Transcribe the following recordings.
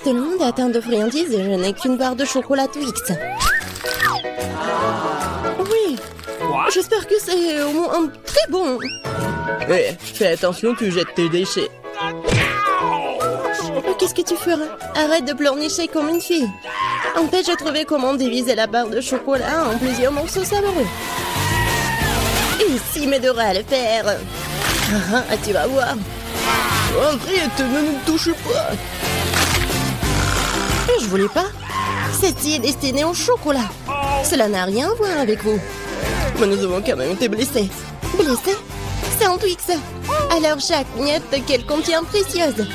Tout le monde est atteint de friandises et je n'ai qu'une barre de chocolat Twix. Oui, j'espère que c'est au moins très bon. Hé, fais attention, tu jettes tes déchets. Qu'est-ce que tu feras? Arrête de pleurnicher comme une fille. En fait, j'ai trouvé comment diviser la barre de chocolat en plusieurs morceaux savoureux. Ici m'aidera à le faire. Tu vas voir. Arrête, ne nous touche pas. Je voulais pas. Ceci est destiné au chocolat. Cela n'a rien à voir avec vous. Mais nous avons quand même été blessés. Blessé? C'est un Twix. Alors chaque miette qu'elle contient précieuse.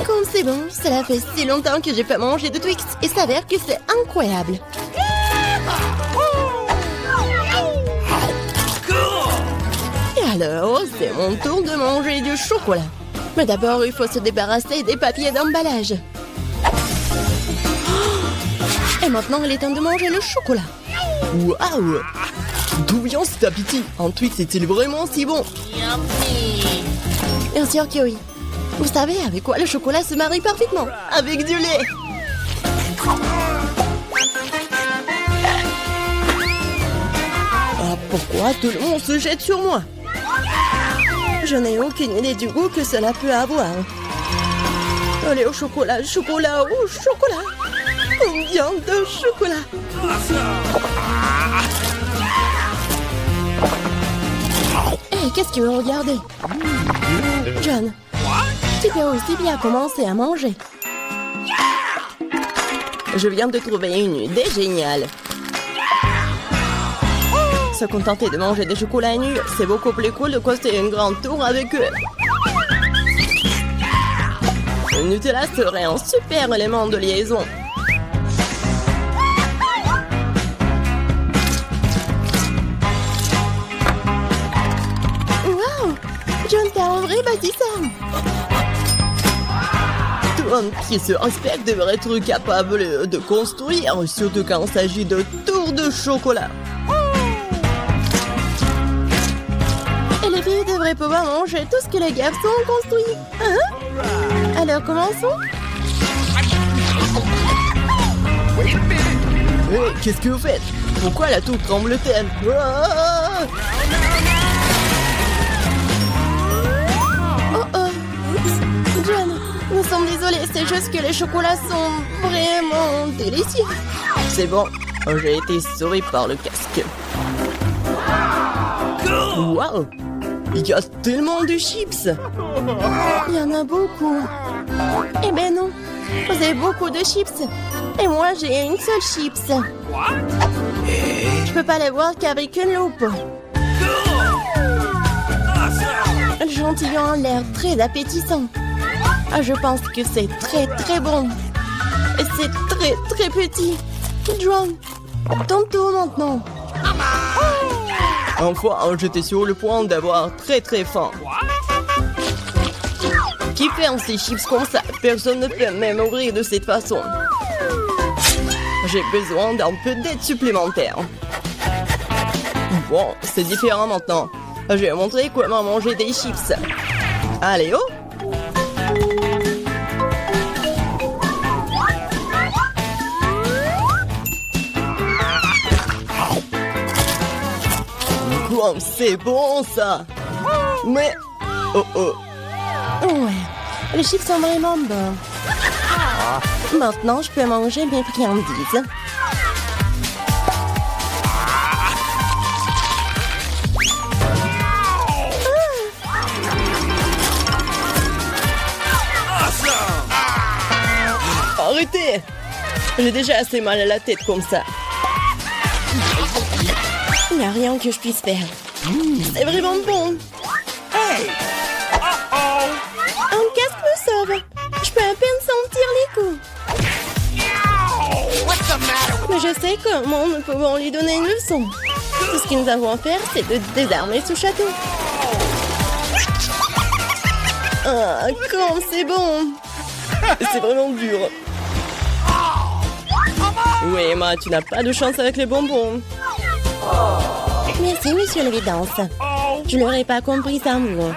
Comme c'est bon, cela fait si longtemps que j'ai pas mangé de Twix et s'avère que c'est incroyable. Et alors, c'est mon tour de manger du chocolat. Mais d'abord, il faut se débarrasser des papiers d'emballage. Et maintenant, il est temps de manger le chocolat. Waouh! D'où vient cet appétit? Un Twix est-il vraiment si bon? Bien sûr que oui. Vous savez avec quoi le chocolat se marie parfaitement? Avec du lait. Ah, pourquoi tout le monde se jette sur moi? Je n'ai aucune idée du goût que cela peut avoir. Allez, au chocolat, chocolat, au chocolat. Combien de chocolat? Hé, qu'est-ce que vous regardez? John, tu peux aussi bien commencer à manger. Je viens de trouver une idée géniale. Se contenter de manger des chocolats nus, c'est beaucoup plus cool de coster une grande tour avec eux. Le Nutella serait un super élément de liaison. Wow! John, t'es un vrai bâtisseur! Tout homme qui se respecte devrait être capable de construire, surtout quand il s'agit de tours de chocolat. Et les filles devraient pouvoir manger tout ce que les garçons ont construit. Hein? Alors commençons. Hé, qu'est-ce que vous faites? Pourquoi la tour tremble-t-elle? Ah! Oh oh! John, nous sommes désolés, c'est juste que les chocolats sont vraiment délicieux. C'est bon, j'ai été sauvé par le casque. Waouh! Il y a tellement de chips! Il y en a beaucoup. Eh ben non, vous avez beaucoup de chips. Et moi, j'ai une seule chips. Je peux pas les voir qu'avec une loupe. Le chantillon a l'air très appétissant. Je pense que c'est très très bon. Et c'est très très petit. John, ton tour maintenant. Enfin, j'étais sur le point d'avoir très très faim. Qui fait un ces chips comme ça? Personne ne peut même ouvrir de cette façon. J'ai besoin d'un peu d'aide supplémentaire. Bon, c'est différent maintenant. Je vais montrer comment manger des chips. Allez, oh! Wow, c'est bon ça! Mais... Oh oh! Ouais, les chips sont vraiment bons. Maintenant, je peux manger mes friandises. Arrêtez! J'ai déjà assez mal à la tête comme ça. Il n'y a rien que je puisse faire. C'est vraiment bon. Hey! Un casque me sauve. Je peux à peine sentir les coups. What's the matter? Mais je sais comment nous pouvons lui donner une leçon. Tout ce que nous avons à faire, c'est de désarmer ce château. Ah, comme c'est bon. C'est vraiment dur. Oui, Emma, tu n'as pas de chance avec les bonbons. Merci, monsieur le vidance. Je l'aurais pas compris sans vous.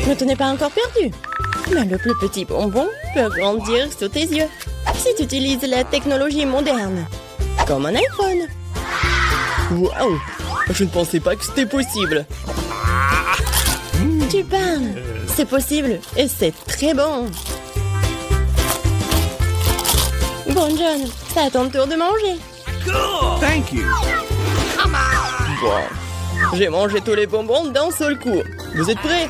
Ne t'en es pas encore perdu. Mais le plus petit bonbon peut grandir sous tes yeux si tu utilises la technologie moderne, comme un iPhone. Waouh! Je ne pensais pas que c'était possible. Tu parles. C'est possible et c'est très bon. Bon, John, c'est à ton tour de manger. Thank you. Bon. J'ai mangé tous les bonbons d'un seul coup. Vous êtes prêts?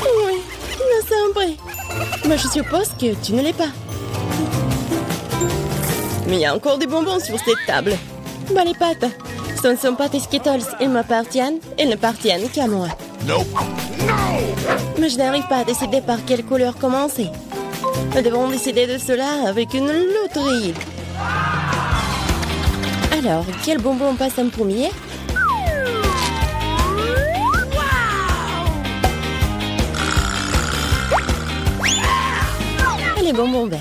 Oui, nous sommes prêts. Mais je suppose que tu ne l'es pas. Mais il y a encore des bonbons sur cette table. Bah les pattes, ce ne sont pas tes Skittles, ils m'appartiennent, ils n'appartiennent qu'à moi. Nope. No. Mais je n'arrive pas à décider par quelle couleur commencer. Nous devons décider de cela avec une loterie. Alors, quel bonbon passe en premier? Les bonbons verts.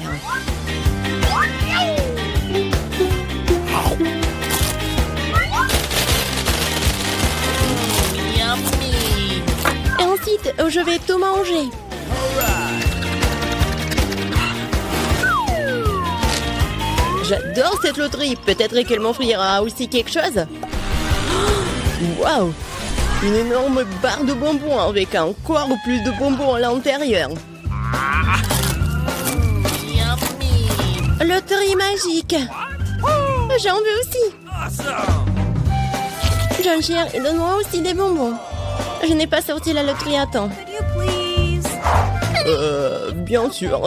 Et ensuite, je vais tout manger. J'adore cette loterie. Peut-être qu'elle m'offrira aussi quelque chose. Waouh! Une énorme barre de bonbons avec encore plus de bonbons à l'intérieur. Loterie magique. J'en veux aussi. John Cher, donne-moi aussi des bonbons. Je n'ai pas sorti la loterie à temps. Bien sûr.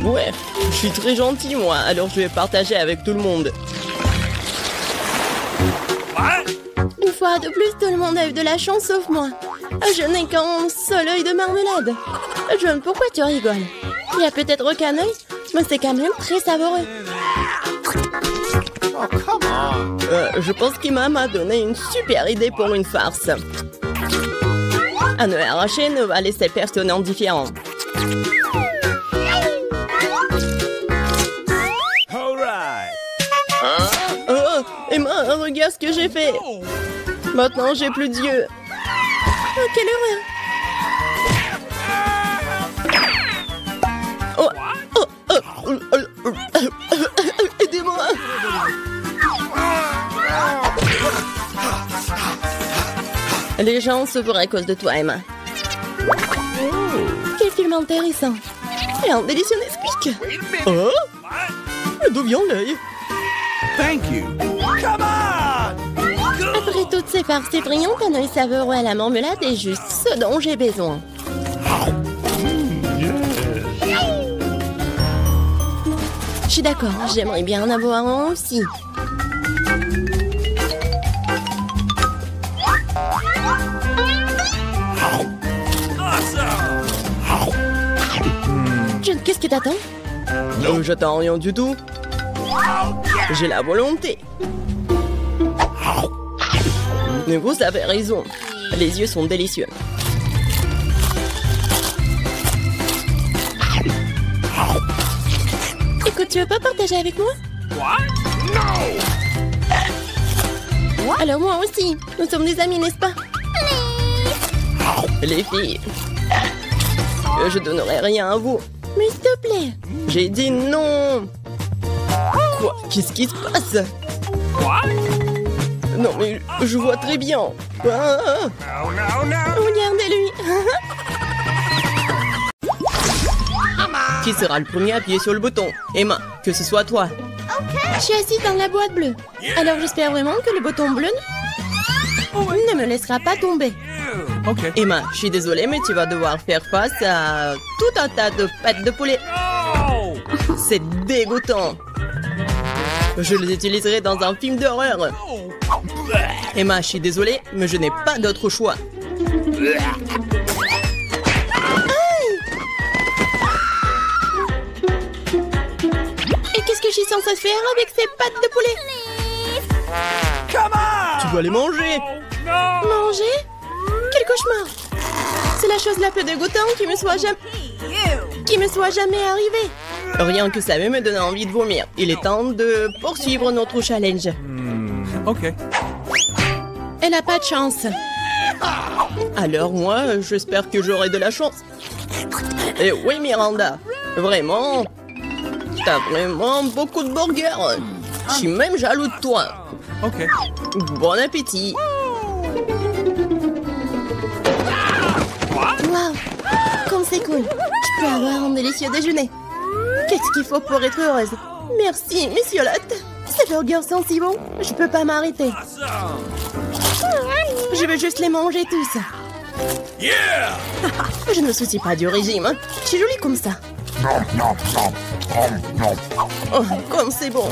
Ouais, je suis très gentil, moi, alors je vais partager avec tout le monde. Une fois de plus, tout le monde a eu de la chance sauf moi. Je n'ai qu'un seul œil de marmelade. John, pourquoi tu rigoles? Il y a peut-être qu'un œil, mais c'est quand même très savoureux. Oh, come on. Je pense qu'Emma m'a donné une super idée pour une farce. Un œil arraché ne va laisser personne indifférent. Oh, Emma, regarde ce que j'ai fait. Maintenant, j'ai plus d'yeux. Oh, quelle horreur! Aidez-moi. Les gens se pourraient à cause de toi, Emma. Quel film intéressant! Et un délicieux Nesquik. Oh, d'où vient l'œil? Thank you. Come on. Après toutes ces farces effrayantes, un œil savoureux à la marmelade est juste ce dont j'ai besoin. Je suis d'accord, j'aimerais bien en avoir un aussi. John, qu'est-ce que t'attends? J'attends rien du tout. J'ai la volonté. Mais vous avez raison. Les yeux sont délicieux. Écoute, tu veux pas partager avec moi? Alors moi aussi. Nous sommes des amis, n'est-ce pas? Les filles, je donnerai rien à vous. Mais s'il te plaît. J'ai dit non. Quoi? Qu'est-ce qui se passe? Non mais je vois très bien. Ah. Regardez-lui. Qui sera le premier à appuyer sur le bouton? Emma, que ce soit toi. Je suis assise dans la boîte bleue. Alors j'espère vraiment que le bouton bleu ne me laissera pas tomber. Okay. Emma, je suis désolée, mais tu vas devoir faire face à tout un tas de pattes de poulet. C'est dégoûtant. Je les utiliserai dans un film d'horreur. Emma, je suis désolée, mais je n'ai pas d'autre choix. Et qu'est-ce que je suis censée faire avec ces pattes de poulet? Tu dois les manger. Manger? Quel cauchemar! C'est la chose la plus dégoûtante qui me soit jamais arrivée. Rien que ça me donne envie de vomir. Il est temps de poursuivre notre challenge. OK. Elle a pas de chance. Alors moi, j'espère que j'aurai de la chance. Et oui, Miranda, vraiment, t'as vraiment beaucoup de burgers. Je suis même jaloux de toi. OK. Bon appétit. Waouh, comme c'est cool. Je peux avoir un délicieux déjeuner. Qu'est-ce qu'il faut pour être heureuse? Merci, Monsieur Lot. Ces burgers sont si bons, je peux pas m'arrêter. Je veux juste les manger tous. Yeah! Je ne me soucie pas du régime. Je suis jolie comme ça. Oh, comme c'est bon.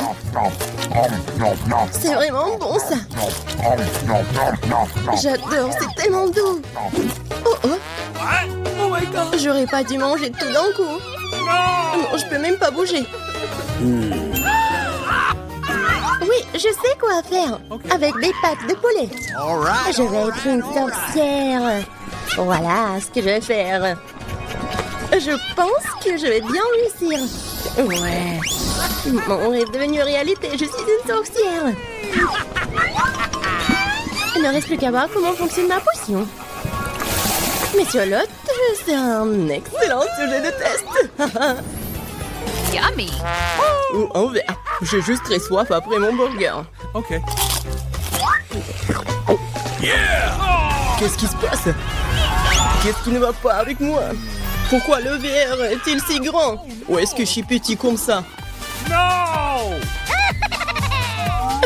C'est vraiment bon ça. J'adore, c'est tellement doux. Oh oh, Oh my God! j'aurais pas dû manger tout d'un coup. Non, je peux même pas bouger. Oui, je sais quoi faire. Avec des pattes de poulet. All right. Je vais être une sorcière. Voilà ce que je vais faire. Je pense que je vais bien réussir. Ouais. Mon rêve est devenu réalité. Je suis une sorcière. Il ne reste plus qu'à voir comment fonctionne ma potion. Monsieur Lot, c'est un excellent sujet de test. Yummy. Ou un verre. J'ai juste très soif après mon burger. OK. Qu'est-ce qui se passe? Qu'est-ce qui ne va pas avec moi? Pourquoi le verre est-il si grand? Ou est-ce que je suis petit comme ça? No!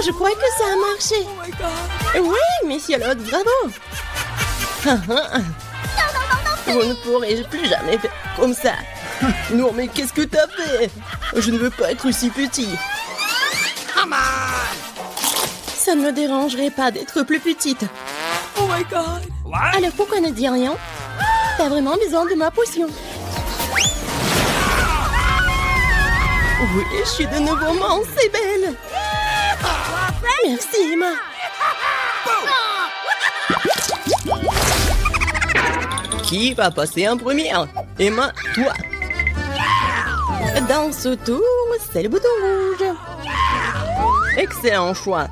Je crois que ça a marché. Oui, Monsieur Lot, bravo. Vous ne pourrez plus jamais faire comme ça. Non, mais qu'est-ce que t'as fait? Je ne veux pas être si petit. Ça ne me dérangerait pas d'être plus petite. Oh my God! What? Alors pourquoi ne dis rien? T'as vraiment besoin de ma potion. Oui, je suis de nouveau mince et belle. Merci, Emma. Qui va passer en première? Emma, toi. Dans ce tour, c'est le bouton rouge. Excellent choix.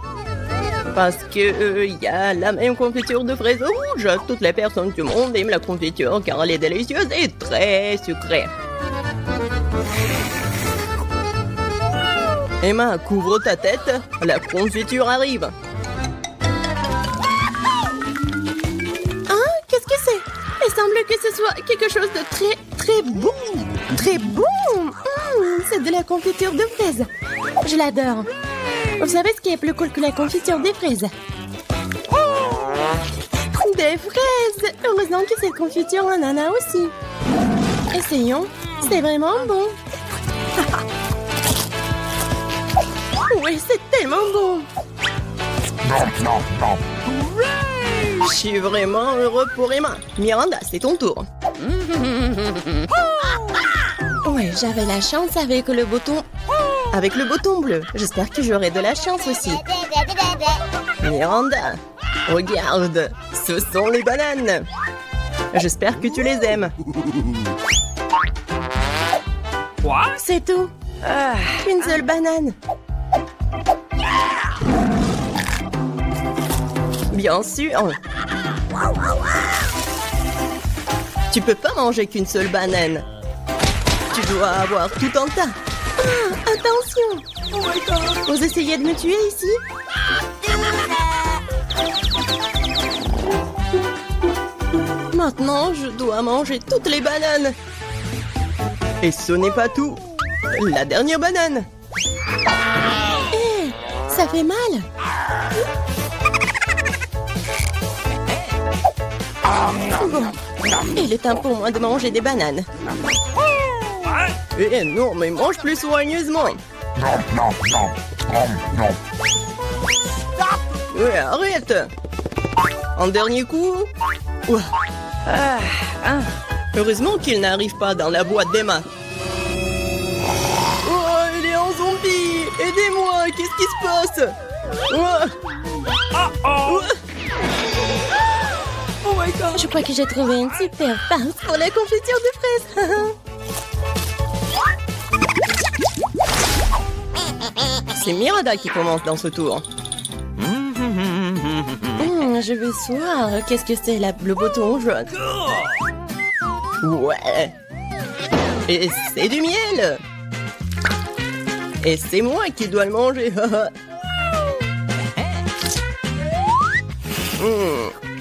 Parce que il y a la même confiture de fraises rouges. Toutes les personnes du monde aiment la confiture car elle est délicieuse et très sucrée. Emma, couvre ta tête. La confiture arrive. Hein? Qu'est-ce que c'est? Il semble que ce soit quelque chose de très, très bon. Très bon. C'est de la confiture de fraises. Je l'adore. Vous savez ce qui est plus cool que la confiture des fraises? Des fraises! Heureusement que cette confiture en en a aussi. Essayons. C'est vraiment bon. Oui, c'est tellement bon. Je suis vraiment heureux pour Emma. Miranda, c'est ton tour. Ouais, j'avais la chance avec le bouton... Avec le bouton bleu. J'espère que j'aurai de la chance aussi. Miranda, regarde, ce sont les bananes. J'espère que tu les aimes. What? C'est tout. Une seule banane. Bien sûr. Tu peux pas manger qu'une seule banane. Tu dois avoir tout un tas. Attention. Oh my God! Vous essayez de me tuer ici? Maintenant, je dois manger toutes les bananes. Et ce n'est pas tout. La dernière banane. Hé, ça fait mal. Bon, il est temps pour moi de manger des bananes. Eh non, mais mange plus soigneusement. Ouais, arrête. Un dernier coup. Ouah. Heureusement qu'il n'arrive pas dans la boîte d'Emma. Oh, il est en zombie. Aidez-moi, qu'est-ce qui se passe? Ouah. Uh-oh! Ouah. Oh my God! Je crois que j'ai trouvé une super farce pour la confiture de fraises. c'est Miranda qui commence dans ce tour. Je vais voir. Qu'est-ce que c'est le bouton jaune? Ouais. Et c'est du miel. Et c'est moi qui dois le manger.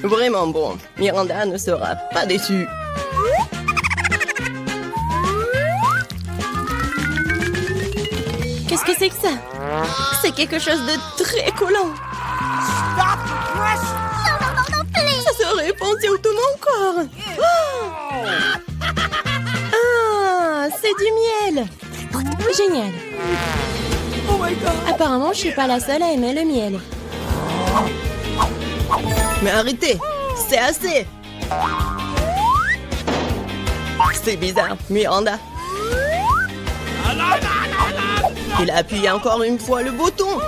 Vraiment bon. Miranda ne sera pas déçue. Qu'est-ce que c'est que ça? C'est quelque chose de très collant. Ça se répand sur tout mon corps. Oh! Ah, c'est du miel. Génial. Oh my god! Apparemment, je suis pas la seule à aimer le miel. Mais arrêtez, c'est assez. C'est bizarre, Miranda. Il a appuyé encore une fois le bouton.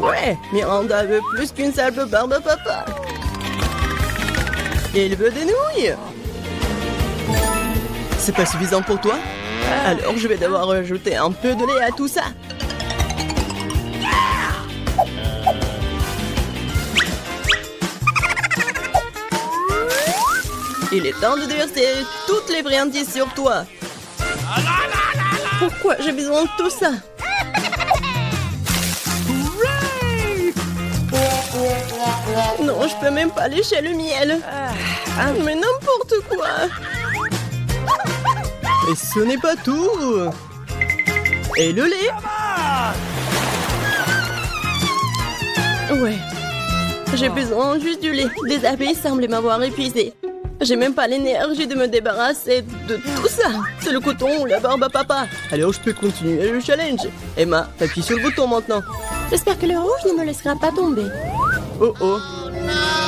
Ouais, Miranda veut plus qu'une simple barbe à papa. Il veut des nouilles. C'est pas suffisant pour toi? Alors je vais devoir rajouter un peu de lait à tout ça. Il est temps de déverser toutes les friandises sur toi. Pourquoi j'ai besoin de tout ça? Non, je peux même pas lécher le miel. Mais n'importe quoi. Et ce n'est pas tout. Et le lait? Ouais. J'ai besoin juste du lait. Des abeilles semblent m'avoir épuisé. J'ai même pas l'énergie de me débarrasser de tout ça. C'est le coton ou la barbe à papa. Alors je peux continuer le challenge. Emma, appuie sur le bouton maintenant. J'espère que le rouge ne me laissera pas tomber. Oh oh.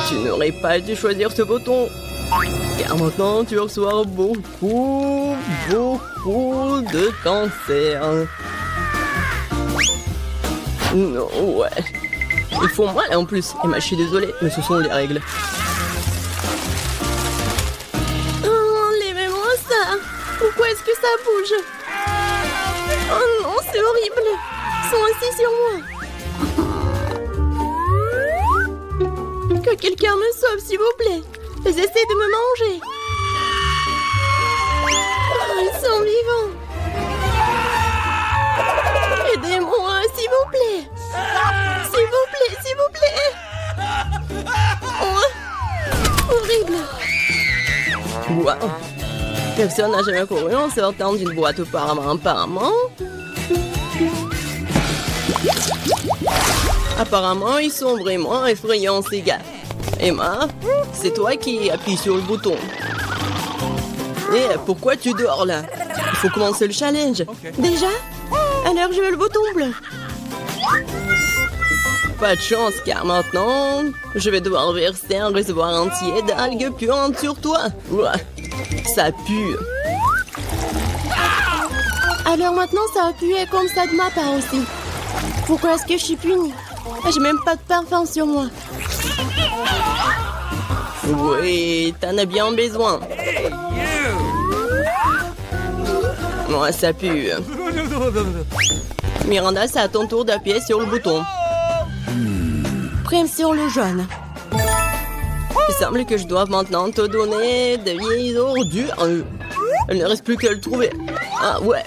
Tu n'aurais pas dû choisir ce bouton. Car maintenant tu vas recevoir beaucoup de cancer. Non, ouais. Ils font mal en plus. Emma, je suis désolée, mais ce sont les règles. Enlevez-moi ça. Pourquoi est-ce que ça bouge? Oh non, c'est horrible. Ils sont assis sur moi. Que quelqu'un me sauve, s'il vous plaît. Ils essaient de me manger. Oh, ils sont vivants. Aidez-moi, s'il vous plaît. S'il vous plaît, s'il vous plaît. Oh, horrible. Waouh. Personne n'a jamais couru en sortant d'une boîte apparemment. Apparemment, ils sont vraiment effrayants, ces gars. Emma, c'est toi qui appuies sur le bouton. Et pourquoi tu dors là? Il faut commencer le challenge. Déjà? Alors je veux le bouton bleu. Pas de chance, car maintenant, je vais devoir verser un réservoir entier d'algues puantes sur toi. Ouah, ça pue. Alors maintenant, ça va puer comme ça de ma part aussi. Pourquoi est-ce que je suis punie? J'ai même pas de parfum sur moi. Oui, t'en as bien besoin. Moi, ça pue. Miranda, c'est à ton tour d'appuyer sur le bouton. Prime sur le jaune. Il semble que je doive maintenant te donner de vieilles ordures. Il ne reste plus qu'à le trouver. Ah ouais.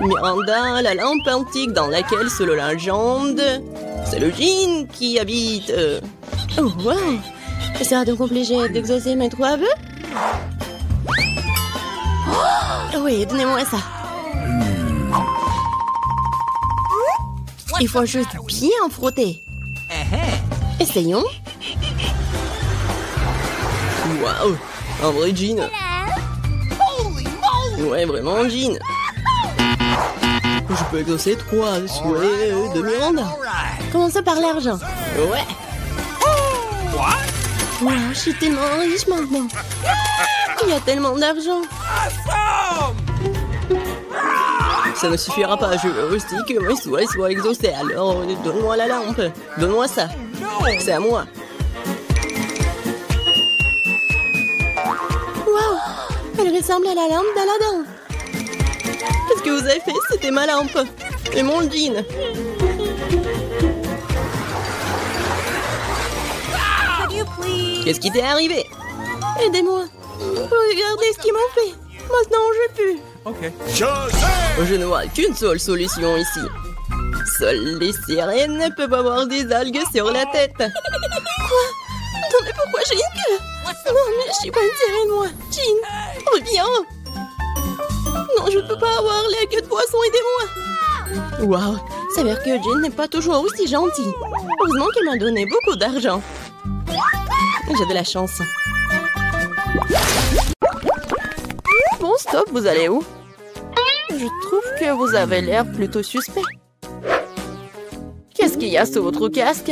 Miranda, la lampe antique dans laquelle, selon la légende, c'est le djinn qui habite. Oh, wow. Ça donc obligé d'exaucer mes 3 vœux? Oh, oui, donnez-moi ça. Il faut juste bien frotter. Essayons. Waouh, un vrai djinn. Ouais, vraiment un djinn. Je peux exaucer 3 souhaits de Miranda. Commençons par l'argent. Ouais. Wow, je suis tellement riche maintenant. Il y a tellement d'argent. Ça ne suffira pas, je veux aussi que mes souhaits soient exaucés. Alors, donne-moi la lampe. Donne-moi ça. C'est à moi. Wow, elle ressemble à la lampe d'Aladin. Qu'est-ce que vous avez fait? C'était ma lampe. Et mon jean. Qu'est-ce qui t'est arrivé? Aidez-moi. Regardez ce qu'ils m'ont fait. Maintenant, je pue. Okay. Je ne vois qu'une seule solution ici. Seules les sirènes peuvent avoir des algues sur la tête. Quoi? Non, mais pourquoi j'ai une queue? Non, mais je suis pas une sirène, moi. Jean, reviens. Non, je peux pas avoir la queue de poisson, aidez-moi. Waouh, s'avère que Jean n'est pas toujours aussi gentille. Heureusement qu'elle m'a donné beaucoup d'argent. J'ai de la chance. Bon, stop, vous allez où? Je trouve que vous avez l'air plutôt suspect. Qu'est-ce qu'il y a sous votre casque?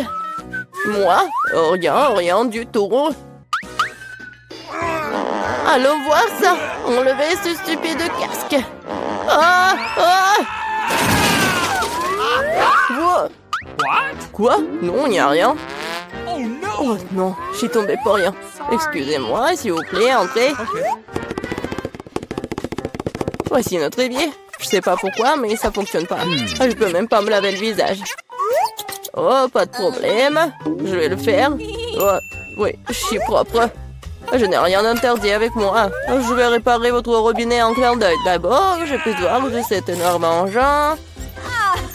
Moi? Rien du tout. Allons voir ça. Enlevez ce stupide casque. Ah! Quoi? Non, il n'y a rien. Oh non, je suis tombée pour rien. Excusez-moi, s'il vous plaît, entrez. Voici notre évier. Je sais pas pourquoi, mais ça fonctionne pas. Je peux même pas me laver le visage. Oh, pas de problème. Je vais le faire. Oh, oui, je suis propre. Je n'ai rien d'interdit avec moi. Je vais réparer votre robinet en clin d'œil. D'abord, je peux voir de cet énorme engin.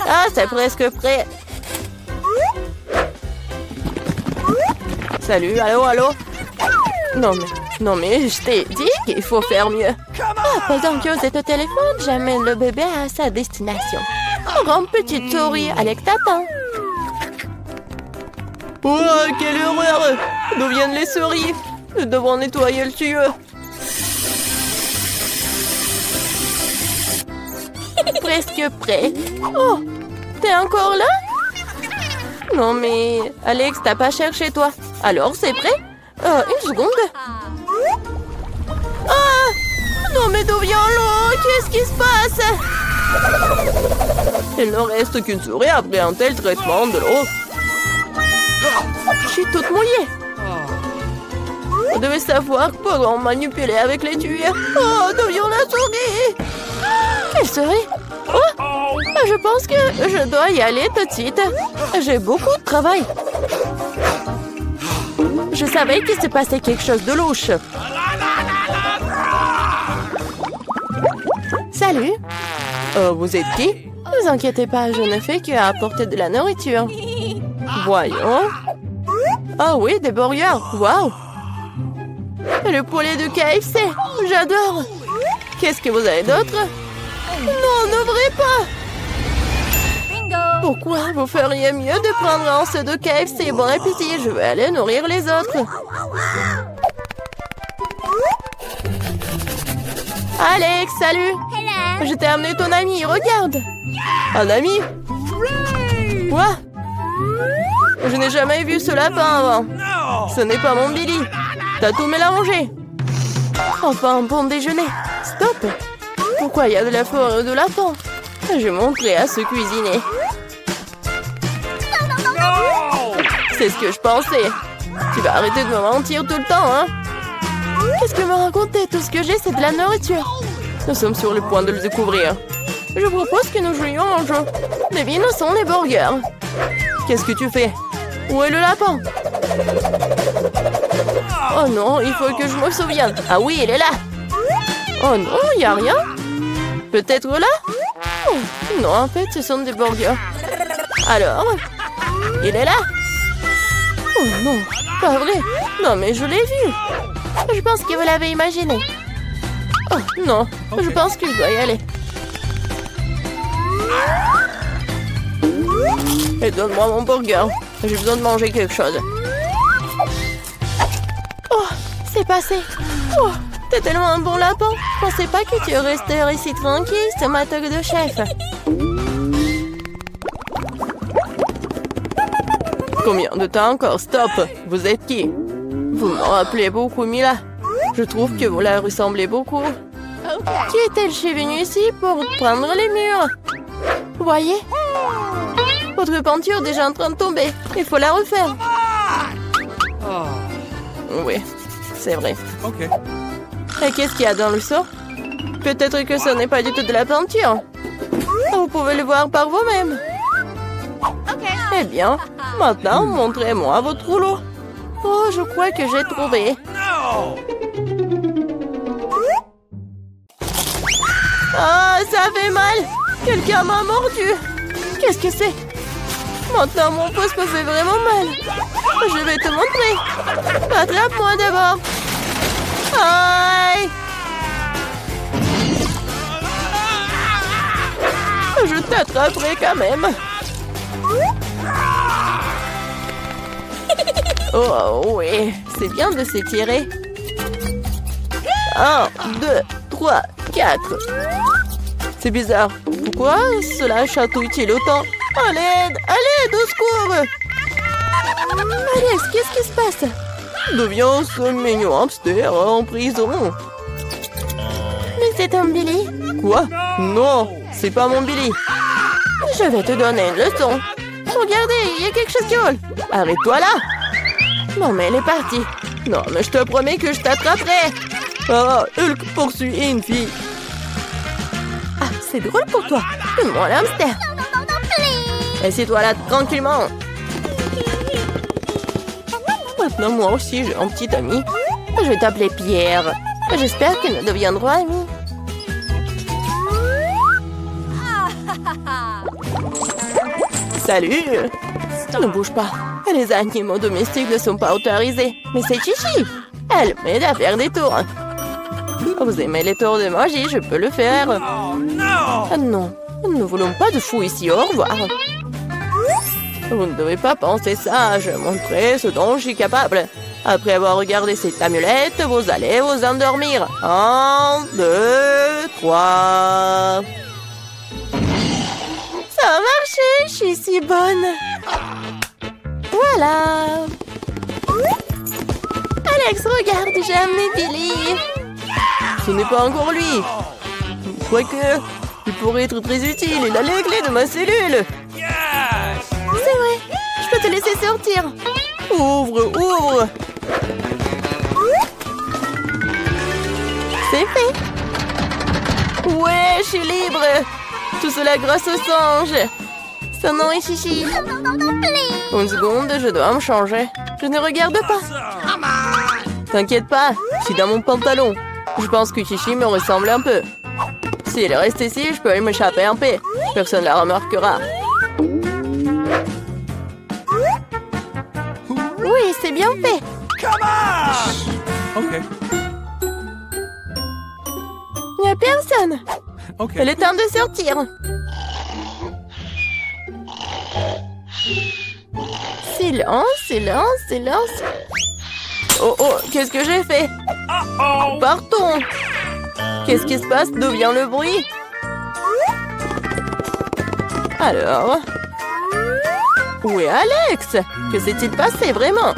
Ah, c'est presque prêt. Salut, allô? Non mais, je t'ai dit qu'il faut faire mieux. Pendant que vous êtes au téléphone, j'amène le bébé à sa destination. Grande petite souris, Alex t'attend. Oh, quelle horreur! D'où viennent les souris? Nous devons nettoyer le tuyau. Presque prêt. Oh, t'es encore là? Non mais, Alex, t'as pas cherché toi. Alors, c'est prêt? Une seconde. Ah! Non mais d'où vient l'eau? Qu'est-ce qui se passe? Il ne reste qu'une souris après un tel traitement de l'eau. Je suis toute mouillée. Vous devez savoir comment manipuler avec les tuyaux. Oh, d'où vient la souris? Quelle souris? Oh, je pense que je dois y aller tout de suite. J'ai beaucoup de travail. Je savais qu'il s'est passé quelque chose de louche. Salut. Vous êtes qui? Ne vous inquiétez pas, je ne fais qu'apporter de la nourriture. Voyons. Ah oui, des burgers. Waouh. Le poulet de KFC. J'adore. Qu'est-ce que vous avez d'autre? Non, n'ouvrez pas. Pourquoi vous feriez mieux de prendre un seau de KFC? Bon appétit, je vais aller nourrir les autres. Alex, salut. Je t'ai amené ton ami, regarde. Un ami? Quoi? Je n'ai jamais vu ce lapin avant. Ce n'est pas mon Billy. T'as tout mélangé. Enfin, bon déjeuner. Stop. Pourquoi il y a de la forêt de lapin? Je montrerai à se cuisiner. C'est ce que je pensais. Tu vas arrêter de me mentir tout le temps, hein? Qu'est-ce que me raconter? Tout ce que j'ai, c'est de la nourriture. Nous sommes sur le point de le découvrir. Je propose que nous jouions un jeu. Devine où sont les burgers. Qu'est-ce que tu fais? Où est le lapin? Oh non, il faut que je me souvienne. Ah oui, il est là. Oh non, il n'y a rien. Peut-être là? Oh, non, en fait, ce sont des burgers. Alors? Il est là? Oh non, pas vrai. Non, mais je l'ai vu. Je pense que vous l'avez imaginé. Oh non, je pense que je dois y aller. Et donne-moi mon burger. J'ai besoin de manger quelque chose. Oh, c'est passé. Oh, t'es tellement un bon lapin. Je pensais pas que tu resterais ici tranquille, ce matin de chef. Combien de temps encore? Stop. Vous êtes qui? Vous me rappelez beaucoup Mila. Je trouve que vous la ressemblez beaucoup. Qui est-elle? Je suis venue ici pour prendre les murs. Vous voyez? Votre peinture est déjà en train de tomber. Il faut la refaire. Oui, c'est vrai. Ok. Et qu'est-ce qu'il y a dans le seau? Peut-être que ce n'est pas du tout de la peinture. Vous pouvez le voir par vous-même. Eh bien, maintenant, montrez-moi votre rouleau. Oh, je crois que j'ai trouvé. Ah, ça fait mal. Quelqu'un m'a mordu. Qu'est-ce que c'est? Maintenant, mon pouce me fait vraiment mal. Je vais te montrer. Attrape-moi d'abord. Aïe! Je t'attraperai quand même. Oh oui, c'est bien de s'étirer. 1, 2, 3, 4. C'est bizarre. Pourquoi cela chatouille-t-il autant? À l'aide! À l'aide! Au secours! Alex, qu'est-ce qui se passe? D'où vient ce mignon hamster en prison? Mais c'est un Billy. Quoi? Non, c'est pas mon Billy. Je vais te donner une leçon. Regardez, il y a quelque chose qui vole. Arrête-toi là. Non, mais elle est partie. Non, mais je te promets que je t'attraperai. Ah, Hulk poursuit une fille. Ah, c'est drôle pour toi. Donne-moi l'hamster. Assieds-toi là tranquillement. Maintenant, moi aussi, j'ai un petit ami. Je vais t'appeler Pierre. J'espère que nous deviendrons amis. Salut! Ne bouge pas. Les animaux domestiques ne sont pas autorisés. Mais c'est Chichi. Elle m'aide à faire des tours. Vous aimez les tours de magie, je peux le faire. Ah non, nous ne voulons pas de fou ici. Au revoir. Vous ne devez pas penser ça. Je vais montrer ce dont je suis capable. Après avoir regardé cette amulette, vous allez vous endormir. 1, 2, 3... Ça a marché, je suis si bonne. Voilà. Alex, regarde, j'ai amené Billy. Ce n'est pas encore lui. Quoique, il pourrait être très utile. Il a les clés de ma cellule. C'est vrai, je peux te laisser sortir. Ouvre, ouvre. C'est fait. Ouais, je suis libre. Tout cela grâce au singe. Son nom est Chichi. Une seconde, je dois me changer. Je ne regarde pas. T'inquiète pas, je suis dans mon pantalon. Je pense que Chichi me ressemble un peu. S'il reste ici, je peux m'échapper un peu. Personne ne la remarquera. Oui, c'est bien fait. Ok. Il n'y a personne. Ok. Il est temps de sortir. Silence, silence, silence. Oh, oh, qu'est-ce que j'ai fait? Partons. Qu'est-ce qui se passe? D'où vient le bruit? Alors? Où est Alex? Que s'est-il passé vraiment?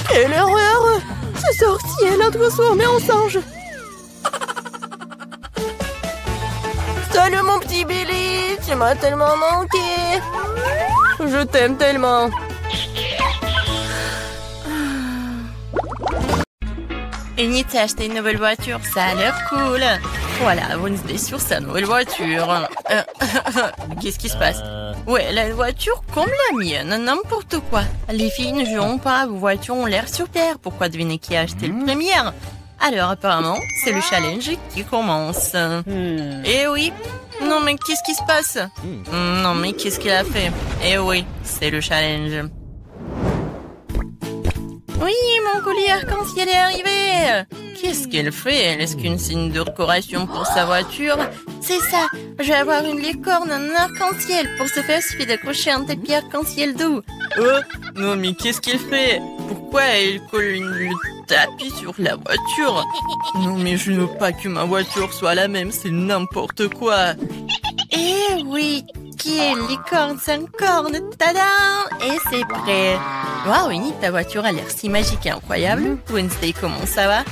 Quelle horreur! Ce sorcier l'a transformé en singe. Salut mon petit Billy, tu m'as tellement manqué. Je t'aime tellement. Enid s'est acheté une nouvelle voiture, ça a l'air cool. Voilà, Wednesday sur sa nouvelle voiture. Qu'est-ce qui se passe? Ouais, la voiture comme la mienne, n'importe quoi. Les filles ne joueront pas, vos voitures ont l'air super. Pourquoi deviner qui a acheté le premier? Alors apparemment, c'est le challenge qui commence. Eh oui. Non mais qu'est-ce qui se passe? Non mais qu'est-ce qu'il a fait? Eh oui, c'est le challenge. Oui, mon collier arc-en-ciel est arrivé. Qu'est-ce qu'elle fait? Est-ce qu'une signe de décoration pour sa voiture? C'est ça, je vais avoir une licorne en arc-en-ciel. Pour ce faire, il suffit d'accrocher un tapis arc-en-ciel doux. Oh, non mais qu'est-ce qu'elle fait? Pourquoi elle colle le tapis sur la voiture? Non mais je ne veux pas que ma voiture soit la même, c'est n'importe quoi. Eh oui, qui est licorne sans corne? Tadam! Et c'est prêt. Waouh, Winnie, ta voiture a l'air si magique et incroyable. Wednesday, comment ça va?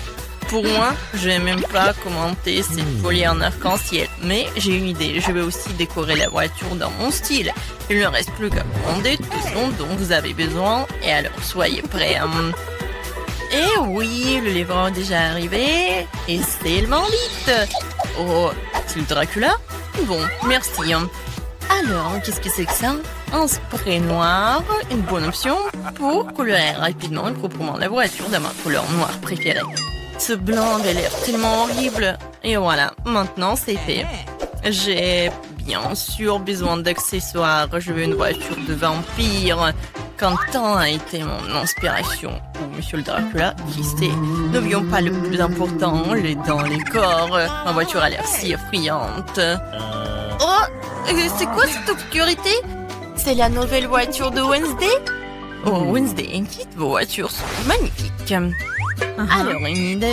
Pour moi, je vais même pas commenter cette folie en arc-en-ciel. Mais j'ai une idée, je vais aussi décorer la voiture dans mon style. Il ne reste plus qu'à commander tout ce dont vous avez besoin. Et alors, soyez prêts. Et oui, le livreur est déjà arrivé. Et c'est le vite. Oh, c'est le Dracula? Bon, merci. Alors, qu'est-ce que c'est que ça? Un spray noir, une bonne option pour colorer rapidement et proprement la voiture de ma couleur noire préférée. Ce blanc a l'air tellement horrible. Et voilà, maintenant c'est fait. J'ai bien sûr besoin d'accessoires. Je veux une voiture de vampire. Quentin a été mon inspiration. Ou Monsieur le Dracula, qui sait. N'oublions pas le plus important, les dents, les corps. Ma voiture a l'air si effrayante. Oh, c'est quoi cette obscurité? C'est la nouvelle voiture de Wednesday? Oh, Wednesday, toutes vos voitures sont magnifiques. Alors, Enid,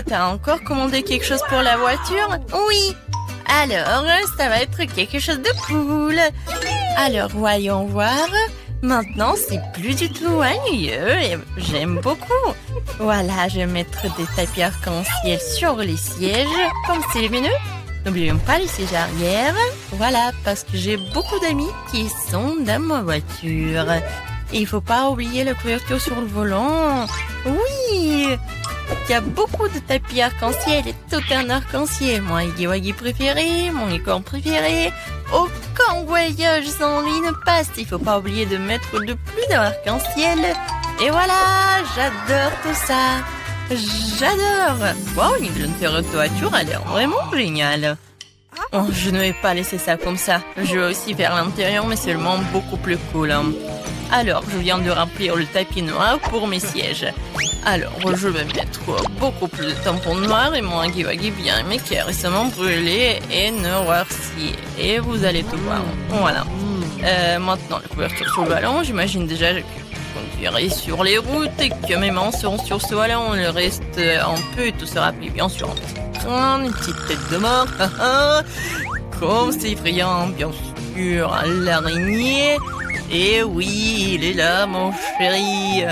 t'as encore commandé quelque chose pour la voiture? Oui. Alors, ça va être quelque chose de cool. Alors, voyons voir. Maintenant, c'est plus du tout ennuyeux et j'aime beaucoup. Voilà, je vais mettre des tapis arc-en-ciel sur les sièges, comme c'est lumineux. N'oublions pas les sièges arrière. Voilà, parce que j'ai beaucoup d'amis qui sont dans ma voiture. Et il faut pas oublier la couverture sur le volant. Oui! Il y a beaucoup de tapis arc-en-ciel et tout un arc-en-ciel. Mon Huggy préféré, mon licorne préféré. Aucun voyage sans lui ne passe. Il faut pas oublier de mettre de plus d'arc-en-ciel. Et voilà, j'adore tout ça. J'adore. Wow, l'intérieur de voiture a l'air vraiment génial. Oh, je ne vais pas laisser ça comme ça. Je vais aussi faire l'intérieur, mais seulement beaucoup plus cool. Alors, je viens de remplir le tapis noir pour mes sièges. Alors, je vais mettre beaucoup plus de tampons noirs et mon Huggy vient mais qui est récemment brûlé et noirci. Et vous allez tout voir. Voilà. Maintenant, la couverture sur le ballon. J'imagine déjà que je conduirai sur les routes et que mes mains seront sur ce ballon. Le reste, un peu, tout sera pris bien sûr en petit train, une petite tête de mort. Comme c'est effrayant, bien sûr. L'araignée. Et oui, il est là, mon chéri.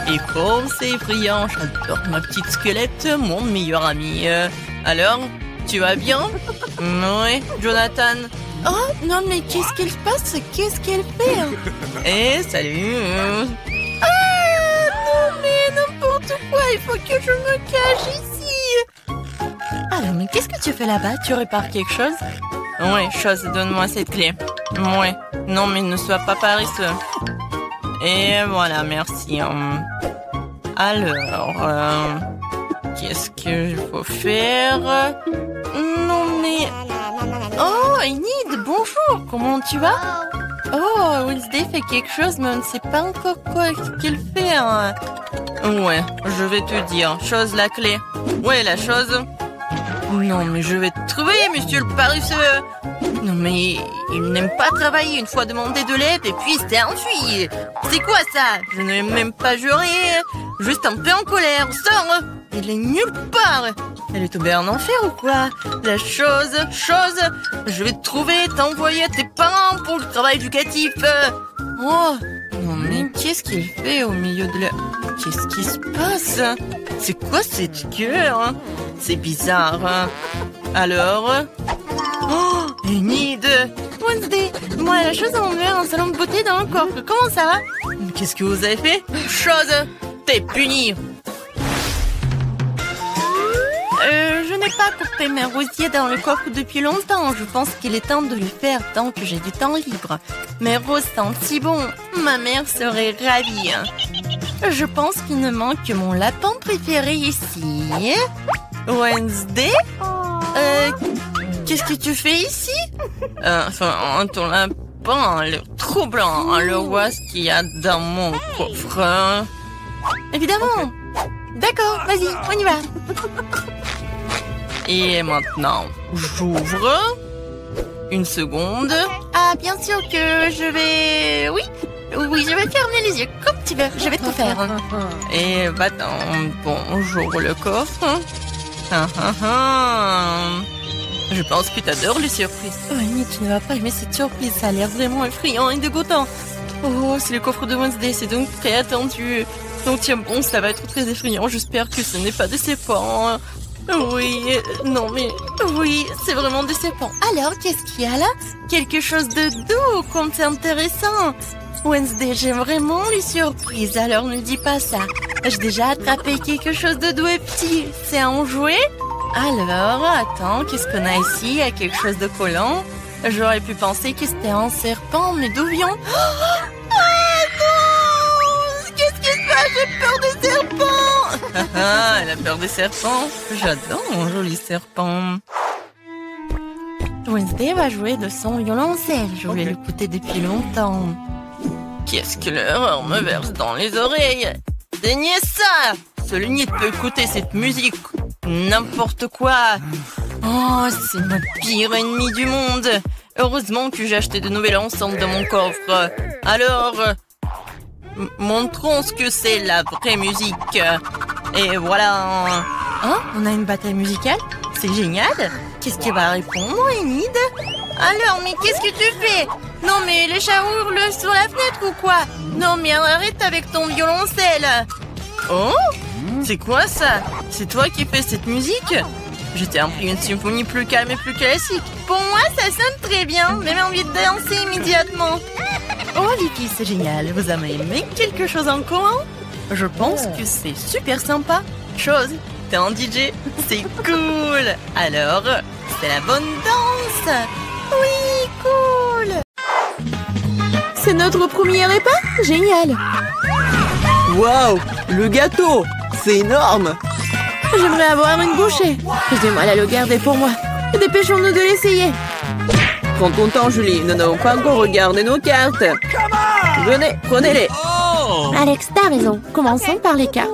Et comme c'est effrayant, j'adore ma petite squelette, mon meilleur ami. Alors, tu vas bien? Oui, Jonathan. Oh, non, mais qu'est-ce qu'elle passe? Qu'est-ce qu'elle fait? Eh, salut. Ah, non, mais n'importe quoi, il faut que je me cache ici. Alors, mais qu'est-ce que tu fais là-bas? Tu répares quelque chose? Oui, chose, donne-moi cette clé. Oui, non, mais ne sois pas paresseux. Et voilà, merci. Alors, qu'est-ce qu'il faut faire? Non, mais... Oh, Enid, bonjour, comment tu vas? Oh, Wednesday fait quelque chose, mais on ne sait pas encore quoi qu'elle fait. Ouais, je vais te dire. Chose, la clé. Ouais, la chose... Non, mais je vais te trouver, monsieur le paresseux. Non, mais il n'aime pas travailler. Une fois demandé de l'aide et puis il s'est enfui. C'est quoi ça? Je n'ai même pas juré. Juste un peu en colère. Sors! Il est nulle part. Elle est tombée en enfer ou quoi? La chose, je vais te trouver, t'envoyer à tes parents pour le travail éducatif. Oh, non mais qu'est-ce qu'il fait au milieu de la... Qu'est-ce qui se passe? C'est quoi cette queue? C'est bizarre. Alors... Oh, Enid! Wednesday, moi la chose à m'enlever un salon de beauté dans le coffre. Comment ça va? Qu'est-ce que vous avez fait? Chose, t'es punie. Je n'ai pas coupé mes rosiers dans le coffre depuis longtemps. Je pense qu'il est temps de le faire tant que j'ai du temps libre. Mes roses sentent si bon. Ma mère serait ravie. Je pense qu'il ne manque que mon lapin préféré ici. Wednesday? Qu'est-ce que tu fais ici? Enfin, ton lapin a l'air trop blanc. Alors, vois ce qu'il y a dans mon coffre. Évidemment. D'accord, vas-y, on y va. Et maintenant, j'ouvre. Une seconde. Ah, bien sûr que je vais... Oui, je vais fermer les yeux comme tu veux. Je vais tout faire. Et va-t'en. Bon, j'ouvre le coffre. Je pense que t'adores les surprises. Oh, Annie, tu ne vas pas aimer cette surprise. Ça a l'air vraiment effrayant et dégoûtant. Oh, c'est le coffre de Wednesday. C'est donc très attendu. Donc tiens bon, ça va être très effrayant. J'espère que ce n'est pas décevant. Oui, non mais... Oui, c'est vraiment décevant. Alors, qu'est-ce qu'il y a là? Quelque chose de doux, comme c'est intéressant. Wednesday, j'aime vraiment les surprises, alors ne dis pas ça. J'ai déjà attrapé quelque chose de doux et petit. C'est un jouet? Alors, attends, qu'est-ce qu'on a ici? Il y a quelque chose de collant. J'aurais pu penser que c'était un serpent, mais d'où vient... Ah non! Qu'est-ce qui se passe? J'ai peur des serpents! Ah, elle a peur des serpents. J'adore mon joli serpent. Wednesday va jouer de son violoncelle. Je voulais l'écouter depuis longtemps. Qu'est-ce que l'horreur me verse dans les oreilles? Daignez ça! Seul nid peut écouter cette musique. N'importe quoi. Oh, c'est ma pire ennemie du monde. Heureusement que j'ai acheté de nouvelles enceintes dans mon coffre. Alors, montrons ce que c'est la vraie musique. Et voilà. Oh, on a une bataille musicale? C'est génial. Qu'est-ce qui va répondre, Enid? Alors, mais qu'est-ce que tu fais? Non, mais les chats hurlent sur la fenêtre ou quoi? Non, mais arrête avec ton violoncelle. Oh? C'est quoi ça? C'est toi qui fais cette musique? Je t'ai appris une symphonie plus calme et plus classique. Pour moi, ça sonne très bien. Même envie de danser immédiatement. Oh, les filles, c'est génial. Vous avez aimé quelque chose en commun? Je pense que c'est super sympa. Chose, t'es un DJ. C'est cool. Alors, c'est la bonne danse. Oui, cool. C'est notre premier repas? Génial. Waouh, le gâteau, c'est énorme. J'aimerais avoir une bouchée. J'ai du mal à le garder pour moi. Dépêchons-nous de l'essayer. Prends ton temps, Julie. Nous n'avons pas encore regardé nos cartes. Venez, prenez-les. Alex, t'as raison. Commençons par les cartes.